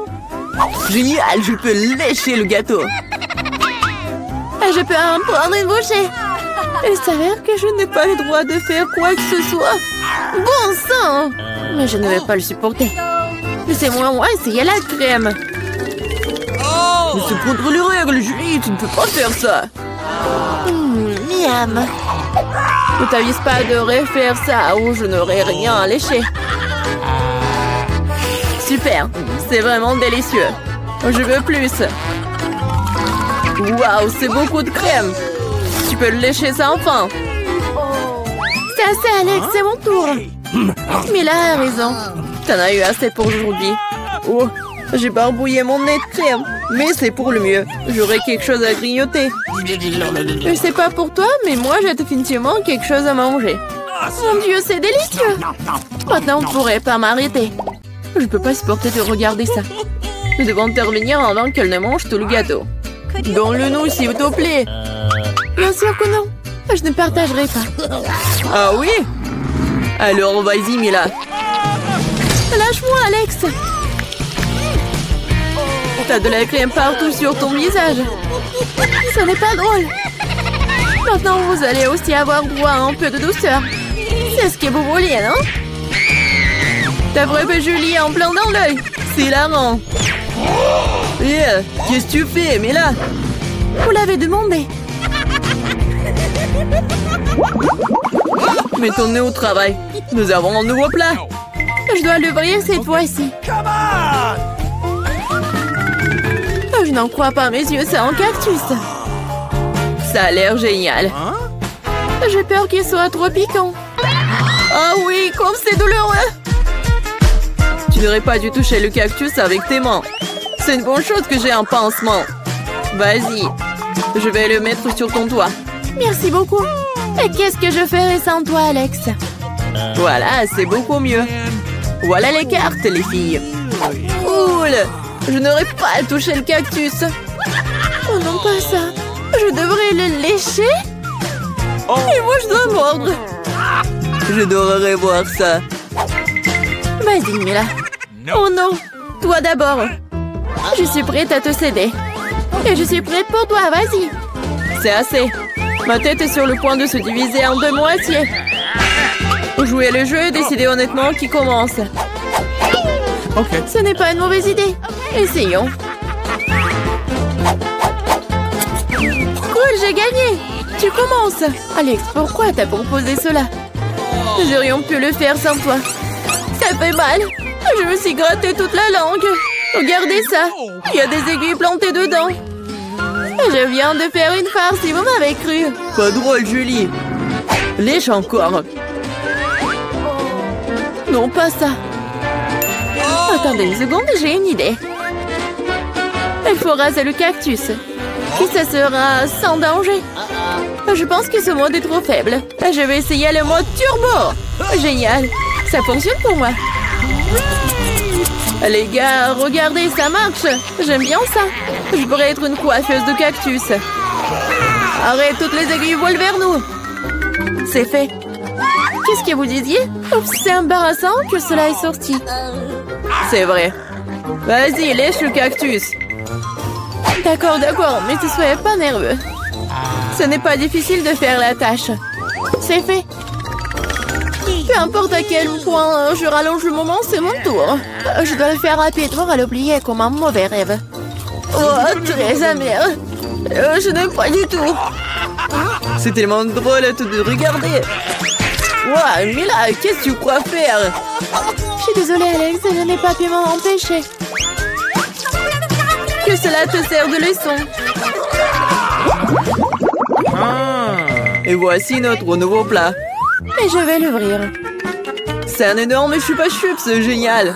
Génial, je peux lécher le gâteau. Je peux en prendre une bouchée. Il s'avère que je n'ai pas le droit de faire quoi que ce soit. Bon sang! Mais je ne vais pas le supporter. Laissez-moi essayer la crème. Mais c'est contre les règles, Julie. Tu ne peux pas faire ça. Miam. Ne t'avise pas de refaire ça ou je n'aurai rien à lécher. Super, c'est vraiment délicieux. Je veux plus. Waouh, c'est beaucoup de crème. Tu peux le lécher sans fin. C'est assez, Alex, c'est mon tour. Mila a raison. T'en as eu assez pour aujourd'hui. Oh, j'ai barbouillé mon nez de crème. Mais c'est pour le mieux. J'aurai quelque chose à grignoter. Je sais pas pour toi, mais moi j'ai définitivement quelque chose à manger. Mon Dieu, c'est délicieux. Maintenant, on pourrait pas m'arrêter. Je peux pas supporter de regarder ça. Nous devons intervenir avant qu'elle ne mange tout le gâteau. Donne-le-nous, s'il te plaît. Bien sûr que non. Je ne partagerai pas. Ah oui? Alors, vas-y, Mila. Lâche-moi, Alex. T'as de la crème partout sur ton visage. Ce n'est pas drôle. Maintenant, vous allez aussi avoir droit à un peu de douceur. C'est ce que vous vouliez, non? T'as frappé Julie en plein dans l'œil. C'est hilarant. Yeah, qu'est-ce que tu fais, Mila? Vous l'avez demandé. Mets ton nez au travail. Nous avons un nouveau plat. Je dois l'ouvrir cette fois-ci. Je n'en crois pas mes yeux, c'est un cactus. Ça a l'air génial. J'ai peur qu'il soit trop piquant. Ah oui, comme c'est douloureux. Tu n'aurais pas dû toucher le cactus avec tes mains. C'est une bonne chose que j'ai un pansement. Vas-y, je vais le mettre sur ton doigt. Merci beaucoup. Et qu'est-ce que je ferais sans toi, Alex? Voilà, c'est beaucoup mieux. Voilà les cartes, les filles. Cool. Je n'aurais pas touché le cactus. Oh non, pas ça. Je devrais le lécher? Et moi, je dois mordre. J'adorerais voir ça. Vas-y, Mila. Oh non. Toi d'abord. Je suis prête à te céder. Et je suis prête pour toi, vas-y. C'est assez. Ma tête est sur le point de se diviser en deux moitiés. Jouer le jeu et décider honnêtement qui commence. Ce n'est pas une mauvaise idée. Essayons. Cool, j'ai gagné. Tu commences. Alex, pourquoi t'as proposé cela? Nous aurions pu le faire sans toi. Ça fait mal. Je me suis gratté toute la langue. Regardez ça. Il y a des aiguilles plantées dedans. Je viens de faire une farce si vous m'avez cru. Pas drôle, Julie. Lèche encore. Non, pas ça. Attendez une seconde, j'ai une idée. Il faut raser le cactus. Et ça sera sans danger. Je pense que ce mode est trop faible. Je vais essayer le mode turbo. Génial. Ça fonctionne pour moi. Les gars, regardez, ça marche. J'aime bien ça. Je pourrais être une coiffeuse de cactus. Arrête, toutes les aiguilles volent vers nous. C'est fait. Qu'est-ce que vous disiez? Oups, c'est embarrassant que cela est sorti. C'est vrai. Vas-y, lèche le cactus. D'accord, mais ne soyez pas nerveux. Ce n'est pas difficile de faire la tâche. C'est fait. Peu importe à quel point je rallonge le moment, c'est mon tour. Je dois le faire rapidement à l'oublier comme un mauvais rêve. Oh, très amer. Je n'aime pas du tout. C'est tellement drôle à tout de regarder. Wow, Mila, qu'est-ce que tu crois faire? Je suis désolée, Alex, je n'ai pas pu m'en empêcher. Que cela te sert de leçon. Et voici notre nouveau plat. Et je vais l'ouvrir. C'est un énorme chupa-chups, c'est génial.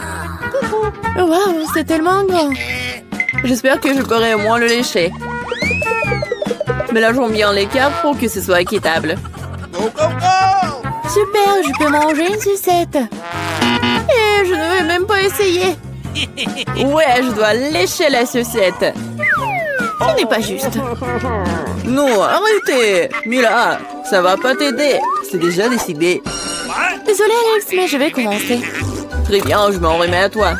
Waouh, c'est tellement grand. J'espère que je pourrai au moins le lécher. Mélangeons bien les cartes pour que ce soit équitable. Super, je peux manger une sucette. Et je ne vais même pas essayer. Ouais, je dois lécher la sucette. Ce n'est pas juste. Non, arrêtez. Mila, ça va pas t'aider. C'est déjà décidé. Désolée, Alex, mais je vais commencer. Très bien, je m'en remets à toi.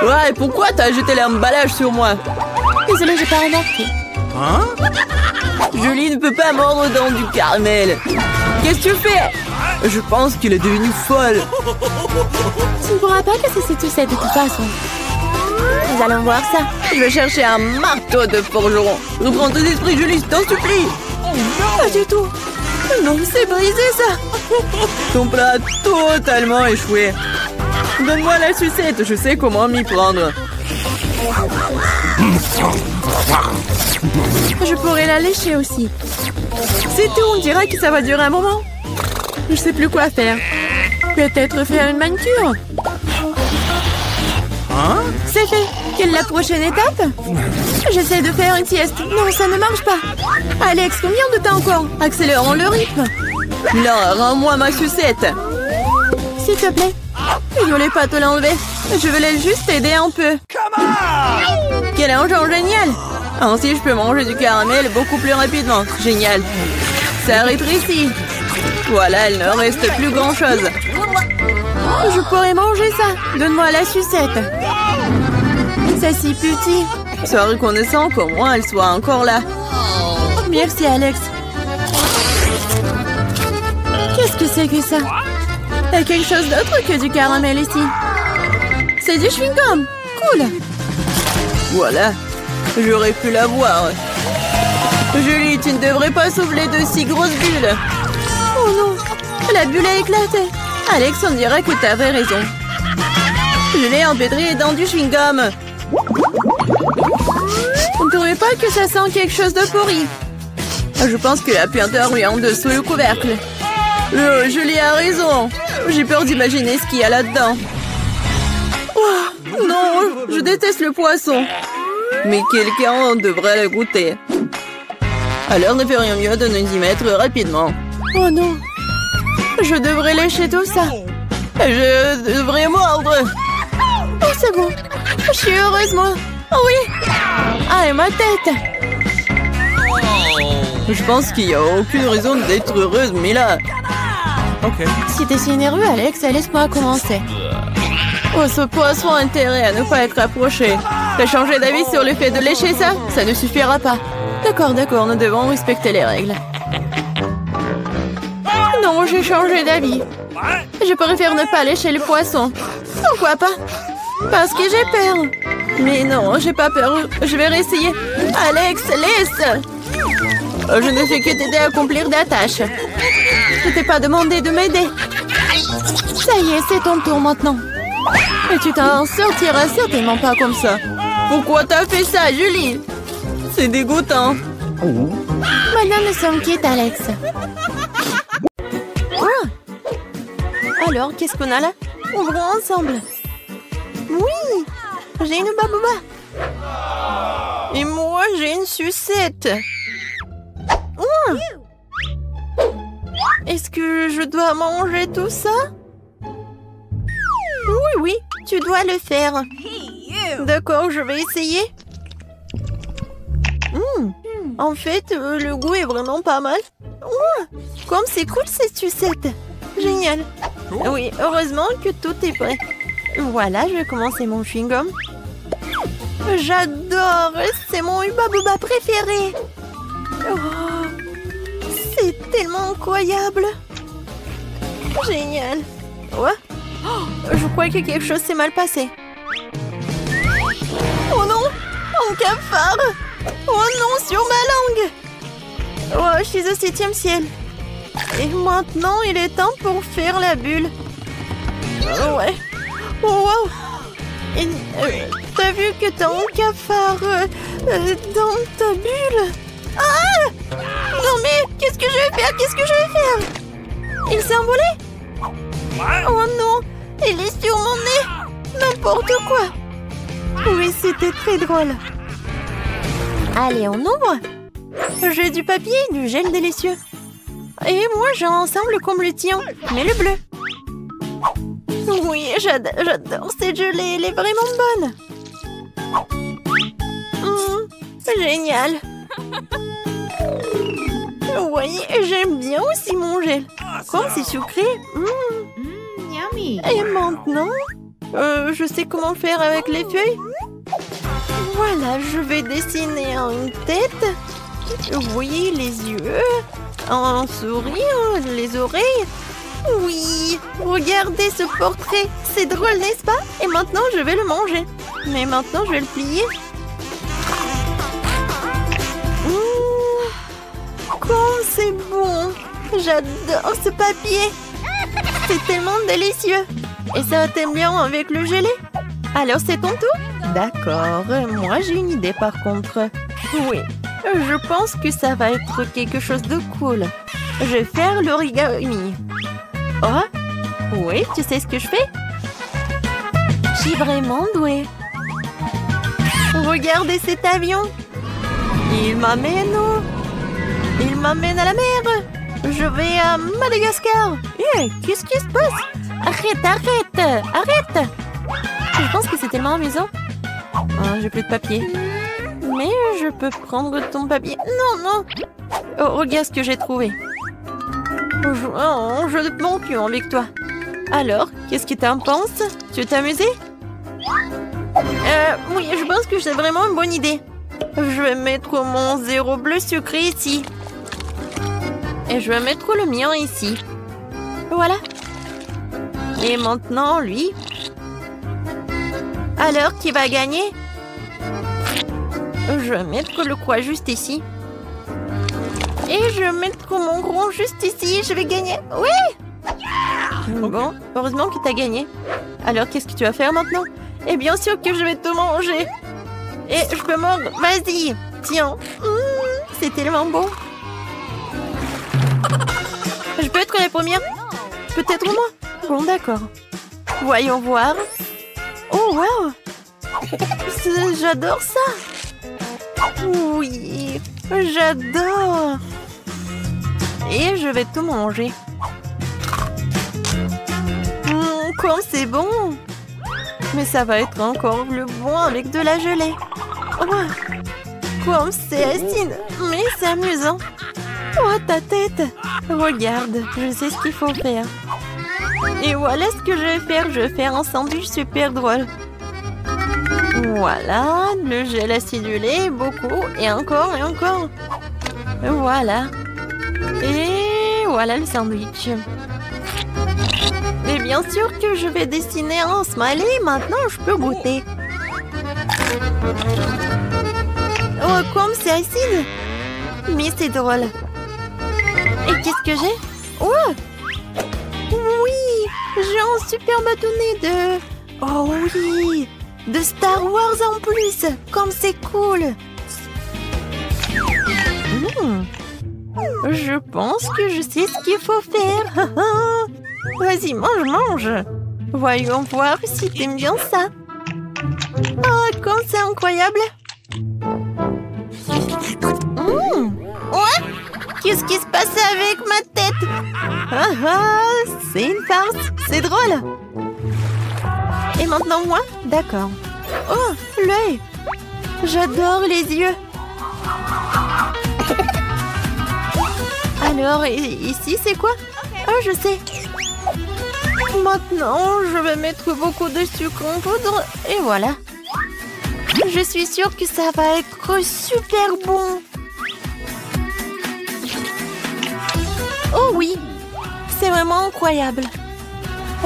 Ouais, pourquoi t'as jeté l'emballage sur moi? Désolée, j'ai pas remarqué. Julie ne peut pas mordre dans du caramel. Qu'est-ce que tu fais? Je pense qu'il est devenu folle. Tu ne pourras pas casser cette sucette de toute façon. Nous allons voir ça. Je vais chercher un marteau de forgeron. Reprends tes esprits, Julie, je t'en supplie. Pas du tout. Non, c'est brisé ça. Ton plat a totalement échoué. Donne-moi la sucette, je sais comment m'y prendre. Je pourrais la lécher aussi. C'est tout, on dirait que ça va durer un moment. Je sais plus quoi faire. Peut-être faire une manucure. C'est fait. Quelle est la prochaine étape? J'essaie de faire une sieste. Non, ça ne marche pas. Alex, combien de temps encore? Accélérons le rythme. Là, rends-moi ma sucette. S'il te plaît. Ne voulais pas te l'enlever. Je voulais juste t'aider un peu. Quel engin génial! Ainsi, je peux manger du caramel beaucoup plus rapidement. Génial. Ça rétrécit. Voilà, il ne reste plus grand-chose. Je pourrais manger ça. Donne-moi la sucette. C'est si petit. Sois reconnaissant qu'au moins elle soit encore là. Merci, Alex. Qu'est-ce que c'est que ça? Il y a quelque chose d'autre que du caramel ici. C'est du chewing-gum. Cool. Voilà. J'aurais pu l'avoir. Julie, tu ne devrais pas souffler de si grosses bulles. Oh non. La bulle a éclaté. Alex, on dirait que tu avais raison. Je l'ai empêtré dans du chewing-gum. On ne trouvait pas que ça sent quelque chose de pourri? Je pense que la puanteur lui en dessous le couvercle. Julie a raison. J'ai peur d'imaginer ce qu'il y a là-dedans. Oh, non, je déteste le poisson. Mais quelqu'un devrait le goûter. Alors ne fait rien mieux de nous y mettre rapidement. Oh non. Je devrais lécher tout ça. Je devrais mordre. Oh, c'est bon. Je suis heureuse, moi. Oh oui. Ah, et ma tête. Je pense qu'il n'y a aucune raison d'être heureuse, mais là... Ok. Si t'es si nerveux, Alex, laisse-moi commencer. Oh, ce poisson a intérêt à ne pas être approché. T'as changé d'avis sur le fait de lécher ça? Ça ne suffira pas. D'accord, nous devons respecter les règles. Non, j'ai changé d'avis. Je préfère ne pas lécher le poisson. Pourquoi pas? Parce que j'ai peur. Mais non, j'ai pas peur. Je vais réessayer. Alex, laisse! Je ne fais que t'aider à accomplir des tâches. Je t'ai pas demandé de m'aider. Ça y est, c'est ton tour maintenant. Et tu t'en sortiras certainement pas comme ça. Pourquoi t'as fait ça, Julie? C'est dégoûtant. Maintenant, nous sommes quittes, Alex. Alors, qu'est-ce qu'on a là? Ouvrons ensemble. Oui, j'ai une babouba. Et moi, j'ai une sucette. Oh. Est-ce que je dois manger tout ça? Oui, oui, tu dois le faire. D'accord, je vais essayer. En fait, le goût est vraiment pas mal. Comme c'est cool cette sucette. Génial. Oui, heureusement que tout est prêt. Voilà, je vais commencer mon chewing-gum. J'adore, c'est mon Hubba Bubba préféré. Oh, c'est tellement incroyable. Génial. Ouais. Je crois que quelque chose s'est mal passé. Oh non, un cafard. Oh non, sur ma langue. Oh, je suis au 7e ciel. Et maintenant, il est temps pour faire la bulle. Ouais. Oh, wow. T'as vu que t'as un cafard dans ta bulle? Ah! Non mais, qu'est-ce que je vais faire? Qu'est-ce que je vais faire? Il s'est envolé? Oh non, il est sur mon nez. N'importe quoi. Oui, c'était très drôle. Allez, on ouvre. J'ai du papier et du gel délicieux. Et moi, j'ai un ensemble comme le tien, mais le bleu. Oui, j'adore cette gelée, elle est vraiment bonne. Génial. Oui, j'aime bien aussi mon gel. Comme c'est sucré. Yummy. Et maintenant, je sais comment faire avec les feuilles. Voilà, je vais dessiner une tête. Oui, les yeux. Un sourire, les oreilles. Oui, regardez ce portrait. C'est drôle, n'est-ce pas? Et maintenant, je vais le manger. Mais maintenant, je vais le plier. Comme c'est bon. J'adore ce papier. C'est tellement délicieux. Et ça t'aime bien avec le gelé? Alors, c'est ton tour? D'accord. Moi, j'ai une idée par contre. Oui, je pense que ça va être quelque chose de cool. Je vais faire l'origami. Oh, oui, tu sais ce que je fais? Je suis vraiment douée. Regardez cet avion. Il m'amène où? Il m'amène à la mer. Je vais à Madagascar. Qu'est-ce qui se passe? Arrête. Je pense que c'est tellement amusant. J'ai plus de papier. Mais je peux prendre ton papier. Non. Oh, regarde ce que j'ai trouvé. Je ne monte plus avec toi. Alors, qu'est-ce que t'en penses? Tu veux t'amuser? Oui, je pense que c'est vraiment une bonne idée. Je vais mettre mon 0 bleu sucré ici. Et je vais mettre le mien ici. Voilà. Et maintenant, lui. Alors, qui va gagner? Je vais mettre le croix juste ici. Et je vais mettre mon rond juste ici. Je vais gagner. Oui! Bon, heureusement que tu as gagné. Alors, qu'est-ce que tu vas faire maintenant? Et bien sûr que je vais te manger. Et je peux mordre. Vas-y. Tiens. C'est tellement beau. Je peux être la première? Peut-être moi. Bon, d'accord. Voyons voir. Oh, wow. J'adore ça. Oui, j'adore. Et je vais tout manger. Comme c'est bon. Mais ça va être encore plus bon avec de la gelée. Oh, comme c'est acide. Mais c'est amusant. Oh, ta tête. Regarde, je sais ce qu'il faut faire. Et voilà ce que je vais faire. Je vais faire un sandwich super drôle. Voilà, le gel acidulé, beaucoup, et encore, et encore. Voilà. Et voilà le sandwich. Et bien sûr que je vais dessiner un smiley. Maintenant, je peux goûter. Oh, comme c'est acide. Mais c'est drôle. Et qu'est-ce que j'ai? Oh! Oui! J'ai un super bâtonnet de... Oh oui! De Star Wars en plus! Comme c'est cool! Je pense que je sais ce qu'il faut faire. Vas-y, mange! Voyons voir si t'aimes bien ça. Oh, comme c'est incroyable! Qu'est-ce qui se passe avec ma tête? Ah ah, c'est une farce. C'est drôle. Et maintenant moi? D'accord. Oh, l'œil. J'adore les yeux. Alors, ici, c'est quoi? Oh, je sais. Maintenant, je vais mettre beaucoup de sucre en poudre. Et voilà. Je suis sûre que ça va être super bon. Oh oui, c'est vraiment incroyable.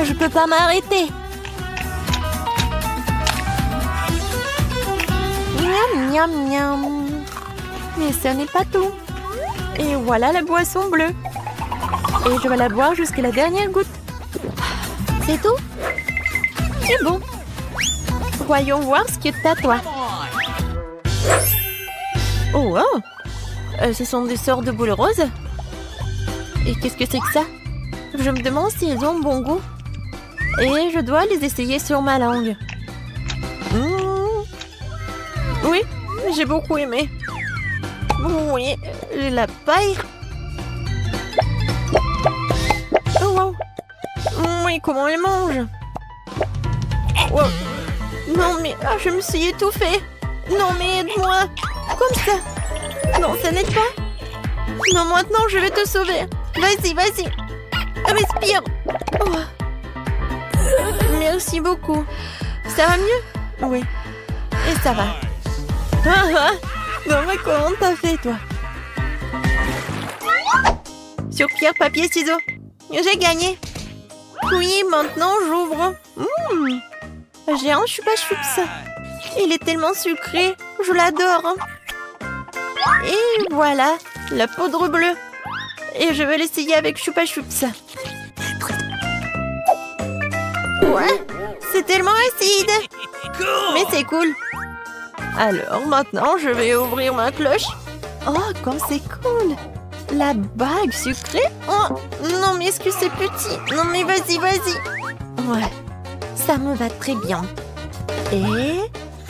Je peux pas m'arrêter. Miam, miam, miam. Mais ce n'est pas tout. Et voilà la boisson bleue. Et je vais la boire jusqu'à la dernière goutte. C'est tout? C'est bon. Voyons voir ce que t'as, toi. Oh, wow. Ce sont des sortes de boules roses. Et qu'est-ce que c'est que ça? Je me demande si elles ont bon goût. Et je dois les essayer sur ma langue. Oui, j'ai beaucoup aimé. Oui, la paille. Oh, wow. Oui, comment elle mange? Wow. Non, mais je me suis étouffée. Non, mais aide-moi. Comme ça. Non, ça n'aide pas. Non, maintenant, je vais te sauver. Vas-y, vas-y. Respire. Oh. Merci beaucoup. Ça va mieux? Oui. Et ça va. Non, mais comment t'as fait, toi? Sur pierre, papier, ciseaux. J'ai gagné. Oui, maintenant, j'ouvre. J'ai un chupa-chups. Il est tellement sucré. Je l'adore. Et voilà, la poudre bleue. Et je vais l'essayer avec chupa-chups. Ouais, c'est tellement acide. Mais c'est cool. Alors, maintenant, je vais ouvrir ma cloche. Oh, comme c'est cool. La bague sucrée. Oh, non, mais est-ce que c'est petit? Non, mais vas-y, vas-y. Ouais, ça me va très bien. Et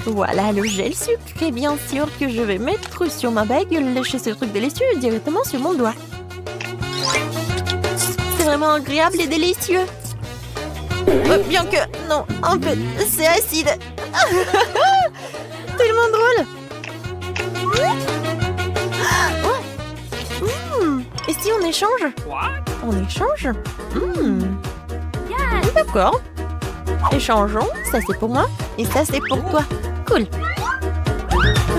voilà le gel sucré, bien sûr, que je vais mettre sur ma bague et lécher ce truc délicieux directement sur mon doigt. C'est vraiment agréable et délicieux. Bien que, non, un peu, c'est acide. Tellement drôle. Et si on échange? On échange? D'accord. Échangeons. Ça, c'est pour moi. Et ça, c'est pour toi. Cool.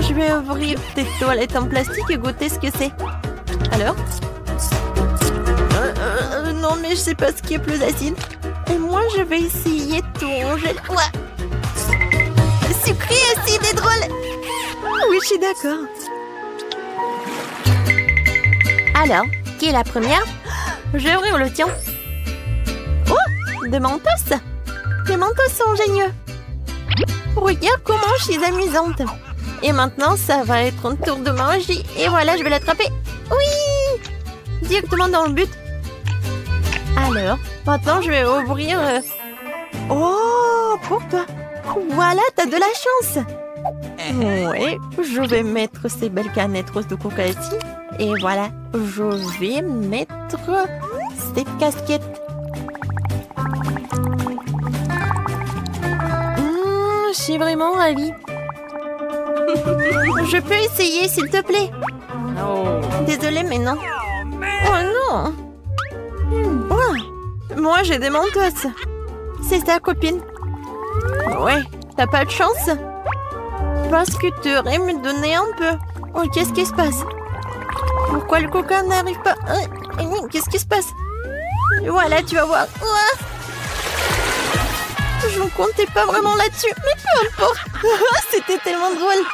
Je vais ouvrir tes toilettes en plastique et goûter ce que c'est. Alors? Non, mais je sais pas ce qui est plus acide. Et moi, je vais essayer ton gel. Ouais. Sucré, acide et drôle. Oui, je suis d'accord. Alors, qui est la première? Je vais ouvrir le tien. Oh, des mentos. Les mentos sont géniaux. Regarde comment je suis amusante. Et maintenant, ça va être un tour de magie. Et voilà, je vais l'attraper. Oui! Directement dans le but. Alors, maintenant, je vais ouvrir... Oh, pour toi. Voilà, t'as de la chance. Oui, je vais mettre ces belles canettes roses de coca ici. Et voilà, je vais mettre cette casquette. Je suis vraiment ravie. Je peux essayer, s'il te plaît? Désolée, mais non. Oh non! Oh, moi, j'ai des mentos. C'est ta copine. Ouais, t'as pas de chance? Parce que tu aurais me donner un peu. Oh, qu'est-ce qui se passe? Pourquoi le coca n'arrive pas? Qu'est-ce qui se passe? Voilà, tu vas voir. Je ne comptais pas vraiment là-dessus, mais peu importe. C'était tellement drôle.